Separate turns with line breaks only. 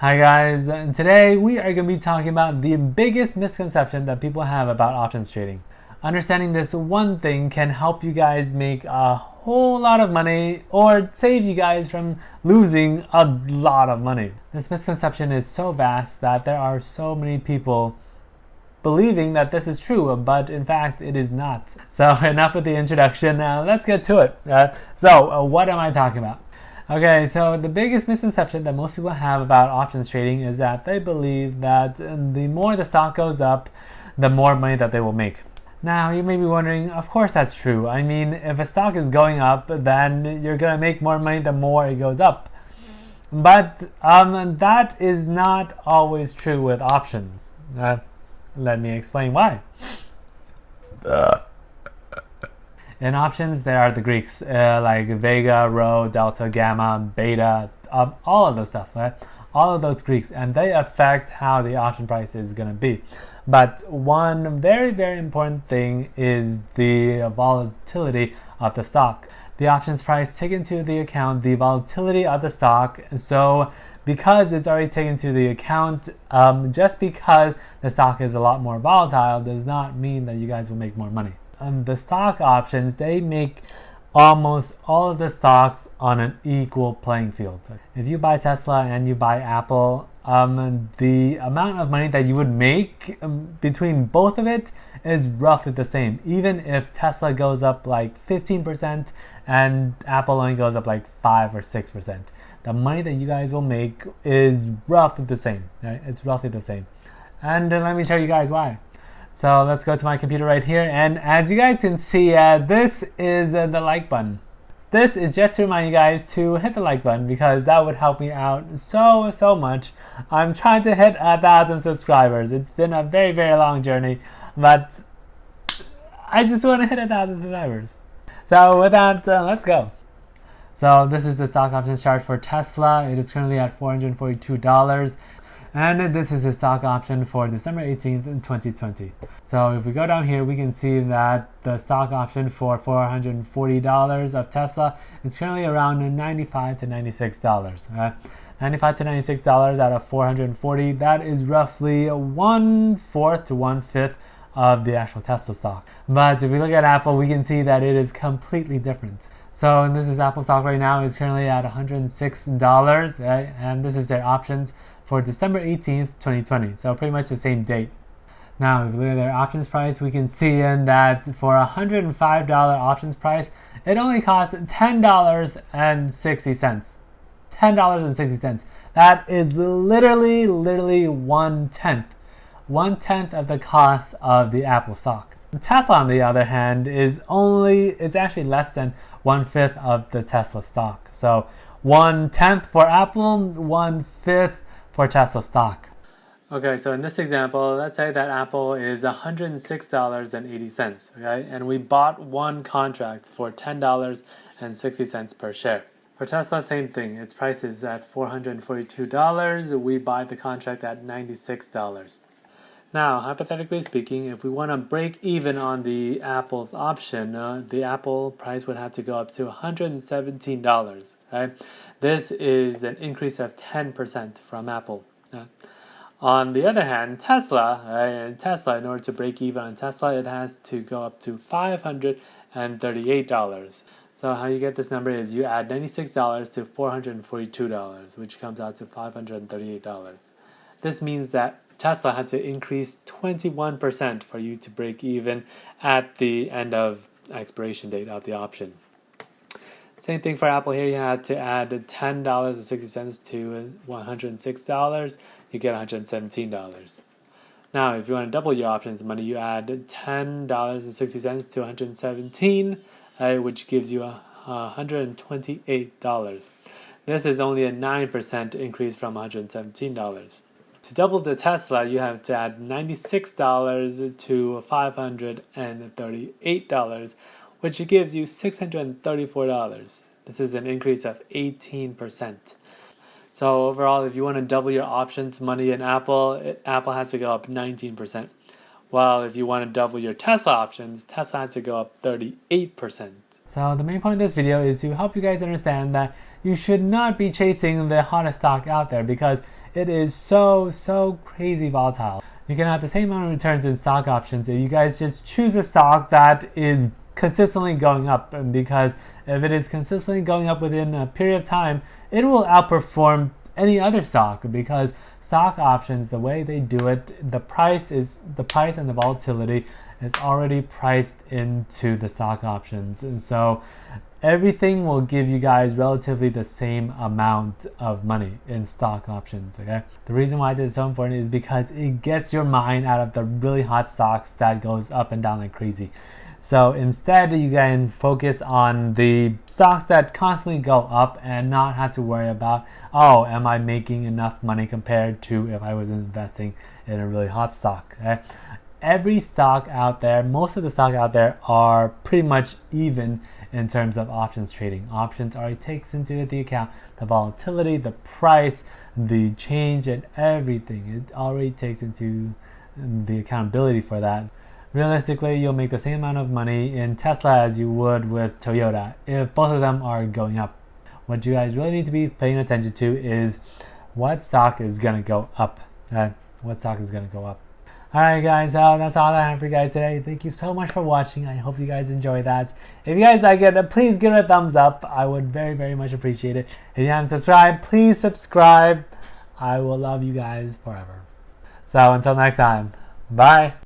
Hi guys, and today we are going to be talking about the biggest misconception that people have about options trading. Understanding this one thing can help you guys make a whole lot of money or save you guys from losing a lot of money. This misconception is so vast that there are so many people believing that this is true, but in fact it is not. So enough with the introduction, let's get to it. What am I talking about? Okay, so the biggest misconception that most people have about options trading is that they believe that the more the stock goes up, the more money that they will make. Now, you may be wondering, of course that's true. I mean, if a stock is going up, then you're going to make more money the more it goes up. But that is not always true with options. Let me explain why. In options, there are the Greeks, like Vega, Rho, Delta, Gamma, Beta, all of those stuff, right? All of those Greeks, and they affect how the option price is going to be. But one very, very important thing is the volatility of the stock. The options price takes into the account the volatility of the stock. So because it's already taken into the account, just because the stock is a lot more volatile does not mean that you guys will make more money. The stock options, they make almost all of the stocks on an equal playing field. If you buy Tesla and you buy Apple, the amount of money that you would make between both of it is roughly the same. Even if Tesla goes up like 15% and Apple only goes up like 5 or 6%. The money that you guys will make is roughly the same. Right? It's roughly the same. And let me show you guys why. So let's go to my computer right here, and as you guys can see, this is the like button. This is just to remind you guys to hit the like button because that would help me out so much. I'm trying to hit 1,000 subscribers. It's been a very, very long journey, but I just want to hit 1,000 subscribers. So with that, let's go. So this is the stock options chart for Tesla. It is currently at $442. And this is the stock option for December 18th, 2020. So if we go down here, we can see that the stock option for $440 of Tesla is currently around $95 to $96. $95 to $96 out of 440, that is roughly 1/4 to 1/5 of the actual Tesla stock. But if we look at Apple, we can see that it is completely different. So this is Apple stock right now, is currently at $106, and this is their options for December 18th, 2020. So pretty much the same date. Now, if we look at their options price, we can see that for a $105 options price, it only costs $10.60. $10.60. That is literally 1/10. 1/10 of the cost of the Apple stock. Tesla, on the other hand, it's actually less than 1/5 of the Tesla stock. So 1/10 for Apple, 1/5 for Tesla stock. Okay, so in this example, let's say that Apple is $106.80, okay? And we bought one contract for $10.60 per share. For Tesla, same thing. Its price is at $442. We buy the contract at $96. Now, hypothetically speaking, if we want to break even on the Apple's option, the Apple price would have to go up to $117. Okay? This is an increase of 10% from Apple. On the other hand, Tesla, in order to break even on Tesla, it has to go up to $538. So how you get this number is you add $96 to $442, which comes out to $538. This means that Tesla has to increase 21% for you to break even at the end of expiration date of the option. Same thing for Apple here. You have to add $10.60 to $106. You get $117. Now, if you want to double your options money, you add $10.60 to $117, which gives you $128. This is only a 9% increase from $117. To double the Tesla, you have to add $96 to $538, which gives you $634. This is an increase of 18%. So overall, if you want to double your options money in Apple, Apple has to go up 19%. While if you want to double your Tesla options, Tesla has to go up 38%. So the main point of this video is to help you guys understand that you should not be chasing the hottest stock out there, because it is so crazy volatile. You can have the same amount of returns in stock options if you guys just choose a stock that is consistently going up, and because if it is consistently going up within a period of time, it will outperform any other stock, because stock options, the way they do it, the price and the volatility is already priced into the stock options, and so everything will give you guys relatively the same amount of money in stock options. Okay, the reason why this is so important is because it gets your mind out of the really hot stocks that goes up and down like crazy. So instead, you can focus on the stocks that constantly go up and not have to worry about, oh, am I making enough money compared to if I was investing in a really hot stock. Okay? Every stock out there, most of the stock out there are pretty much even in terms of options trading. Options already takes into the account the volatility, the price, the change, and everything. It already takes into the accountability for that. Realistically, you'll make the same amount of money in Tesla as you would with Toyota if both of them are going up. What you guys really need to be paying attention to is what stock is going to go up. What stock is going to go up. Alright guys, that's all I have for you guys today. Thank you so much for watching. I hope you guys enjoyed that. If you guys like it, please give it a thumbs up. I would very much appreciate it. If you haven't subscribed, please subscribe. I will love you guys forever. So until next time, bye.